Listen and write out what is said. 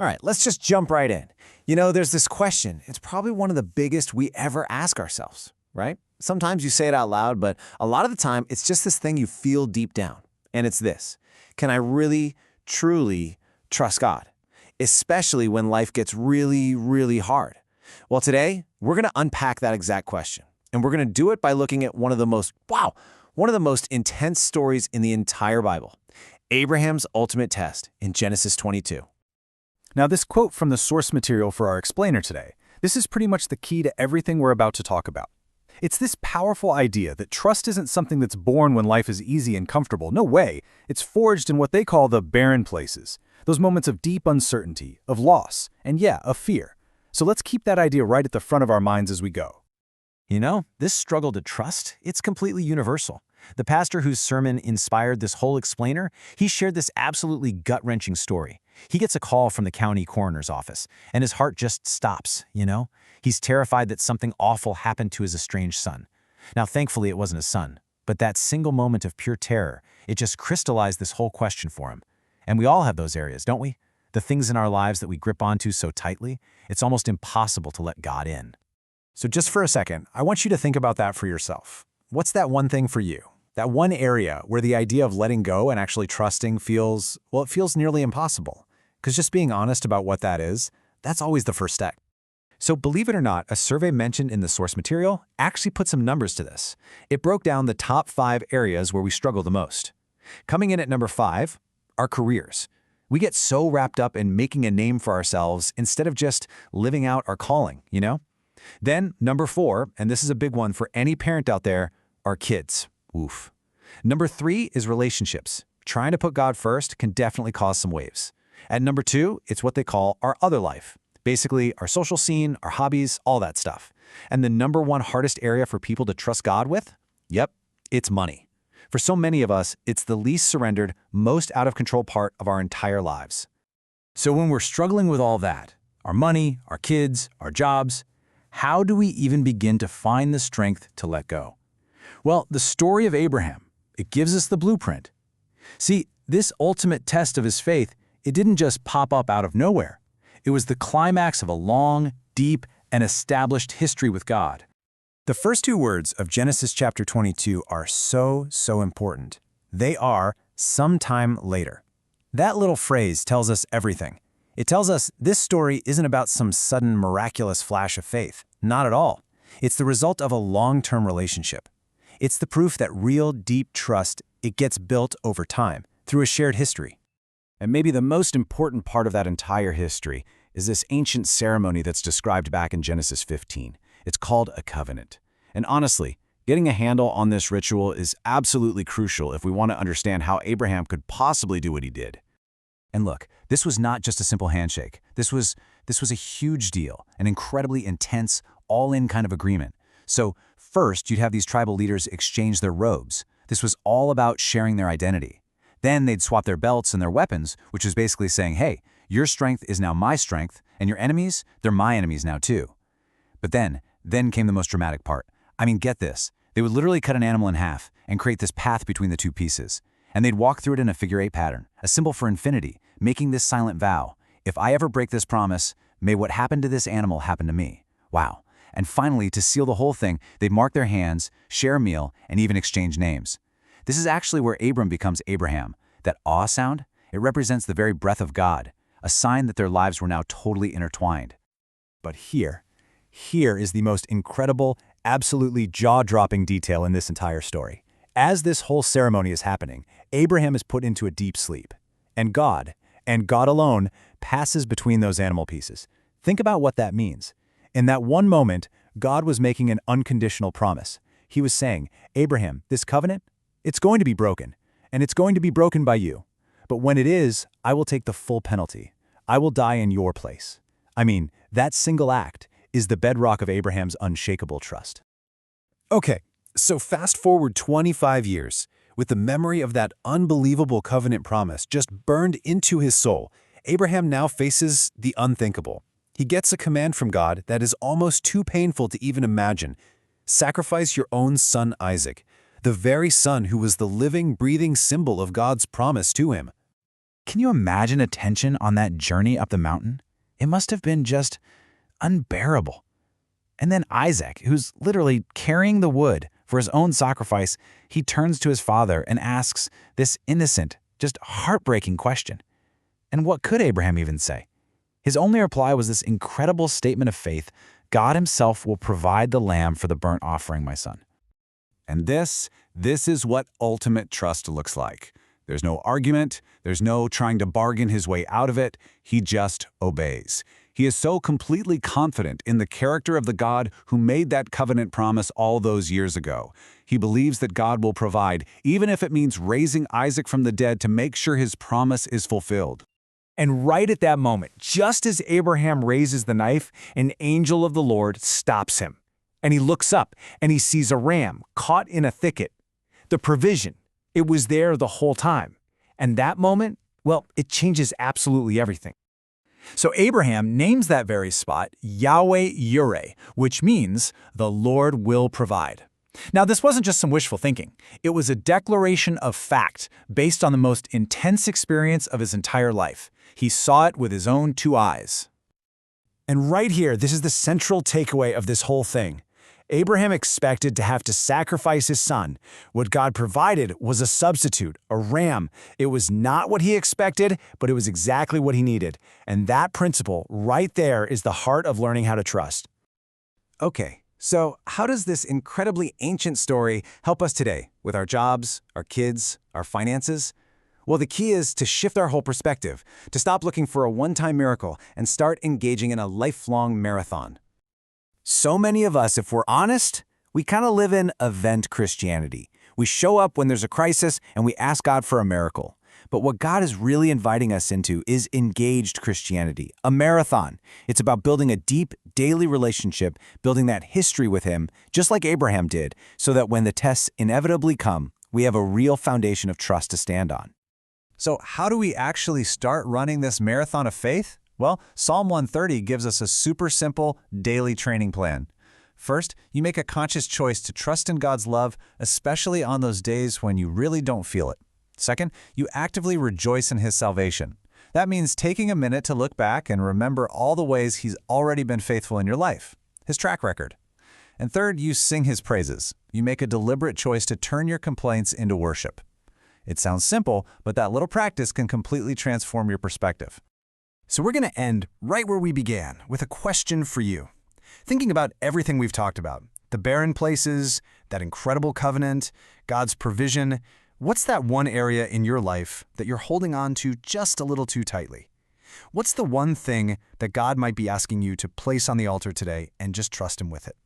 All right, let's just jump right in. There's this question. It's probably one of the biggest we ever ask ourselves, right? Sometimes you say it out loud, but a lot of the time, it's just this thing you feel deep down. And it's this: can I really, truly trust God? Especially when life gets really, really hard. Well, today, we're going to unpack that exact question. And we're going to do it by looking at one of the most intense stories in the entire Bible: Abraham's ultimate test in Genesis 22. Now, this quote from the source material for our explainer today, this is pretty much the key to everything we're about to talk about. It's this powerful idea that trust isn't something that's born when life is easy and comfortable. No way. It's forged in what they call the barren places, those moments of deep uncertainty, of loss, and of fear. So let's keep that idea right at the front of our minds as we go. This struggle to trust, it's completely universal. The pastor whose sermon inspired this whole explainer, he shared this absolutely gut-wrenching story. He gets a call from the county coroner's office, and his heart just stops, He's terrified that something awful happened to his estranged son. Now, thankfully, it wasn't his son, but that single moment of pure terror, it just crystallized this whole question for him. And we all have those areas, don't we? The things in our lives that we grip onto so tightly, it's almost impossible to let God in. So just for a second, I want you to think about that for yourself. What's that one thing for you? That one area where the idea of letting go and actually trusting feels nearly impossible. Because just being honest about what that is, that's always the first step. So believe it or not, a survey mentioned in the source material actually put some numbers to this. It broke down the top 5 areas where we struggle the most. Coming in at number 5, our careers. We get so wrapped up in making a name for ourselves instead of just living out our calling, Then number 4, and this is a big one for any parent out there, our kids. Oof. Number 3 is relationships. Trying to put God first can definitely cause some waves. At number 2, it's what they call our other life. Basically, our social scene, our hobbies, all that stuff. And the number 1 hardest area for people to trust God with? Yep, it's money. For so many of us, it's the least surrendered, most out of control part of our entire lives. So when we're struggling with all that, our money, our kids, our jobs, how do we even begin to find the strength to let go? Well, the story of Abraham, it gives us the blueprint. See, this ultimate test of his faith, it didn't just pop up out of nowhere. It was the climax of a long, deep, and established history with God. The first 2 words of Genesis chapter 22 are so important. They are sometime later. That little phrase tells us everything. It tells us this story isn't about some sudden miraculous flash of faith. Not at all. It's the result of a long-term relationship. It's the proof that real, deep trust, it gets built over time, through a shared history. And maybe the most important part of that entire history is this ancient ceremony that's described back in Genesis 15. It's called a covenant. And honestly, getting a handle on this ritual is absolutely crucial if we want to understand how Abraham could possibly do what he did. And look, this was not just a simple handshake. This was a huge deal, an incredibly intense, all-in kind of agreement. So first, you'd have these tribal leaders exchange their robes. This was all about sharing their identity. Then they'd swap their belts and their weapons, which is basically saying, hey, your strength is now my strength, and your enemies, they're my enemies now too. But then came the most dramatic part. I mean, get this. They would literally cut an animal in half and create this path between the 2 pieces. And they'd walk through it in a figure 8 pattern, a symbol for infinity, making this silent vow. If I ever break this promise, may what happened to this animal happen to me. Wow. And finally, to seal the whole thing, they'd mark their hands, share a meal, and even exchange names. This is actually where Abram becomes Abraham. That awe sound, it represents the very breath of God, a sign that their lives were now totally intertwined. But here is the most incredible, absolutely jaw-dropping detail in this entire story. As this whole ceremony is happening, Abraham is put into a deep sleep. And God alone, passes between those animal pieces. Think about what that means. In that one moment, God was making an unconditional promise. He was saying, Abraham, this covenant, it's going to be broken, and it's going to be broken by you. But when it is, I will take the full penalty. I will die in your place. I mean, that single act is the bedrock of Abraham's unshakable trust. Okay, so fast forward 25 years. With the memory of that unbelievable covenant promise just burned into his soul, Abraham now faces the unthinkable. He gets a command from God that is almost too painful to even imagine. Sacrifice your own son Isaac, the very son who was the living, breathing symbol of God's promise to him. Can you imagine a tension on that journey up the mountain? It must have been just unbearable. And then Isaac, who's literally carrying the wood for his own sacrifice, he turns to his father and asks this innocent, just heartbreaking question. And what could Abraham even say? His only reply was this incredible statement of faith: God himself will provide the lamb for the burnt offering, my son. And this is what ultimate trust looks like. There's no argument, there's no trying to bargain his way out of it. He just obeys. He is so completely confident in the character of the God who made that covenant promise all those years ago. He believes that God will provide, even if it means raising Isaac from the dead to make sure his promise is fulfilled. And right at that moment, just as Abraham raises the knife, an angel of the Lord stops him. And he looks up and he sees a ram caught in a thicket. The provision, it was there the whole time. And that moment, well, it changes absolutely everything. So Abraham names that very spot Yahweh Yireh, which means the Lord will provide. Now, this wasn't just some wishful thinking. It was a declaration of fact based on the most intense experience of his entire life. He saw it with his own two eyes. And right here, this is the central takeaway of this whole thing. Abraham expected to have to sacrifice his son. What God provided was a substitute, a ram. It was not what he expected, but it was exactly what he needed. And that principle right there is the heart of learning how to trust. Okay, so how does this incredibly ancient story help us today with our jobs, our kids, our finances? Well, the key is to shift our whole perspective, to stop looking for a one-time miracle and start engaging in a lifelong marathon. So many of us, if we're honest, we kind of live in event Christianity. We show up when there's a crisis and we ask God for a miracle. But what God is really inviting us into is engaged Christianity, a marathon. It's about building a deep, daily relationship, building that history with Him, just like Abraham did, so that when the tests inevitably come, we have a real foundation of trust to stand on. So how do we actually start running this marathon of faith? Well, Psalm 130 gives us a super simple daily training plan. First, you make a conscious choice to trust in God's love, especially on those days when you really don't feel it. Second, you actively rejoice in His salvation. That means taking a minute to look back and remember all the ways He's already been faithful in your life, His track record. And third, you sing His praises. You make a deliberate choice to turn your complaints into worship. It sounds simple, but that little practice can completely transform your perspective. So we're going to end right where we began, with a question for you. Thinking about everything we've talked about, the barren places, that incredible covenant, God's provision, what's that one area in your life that you're holding on to just a little too tightly? What's the one thing that God might be asking you to place on the altar today and just trust Him with it?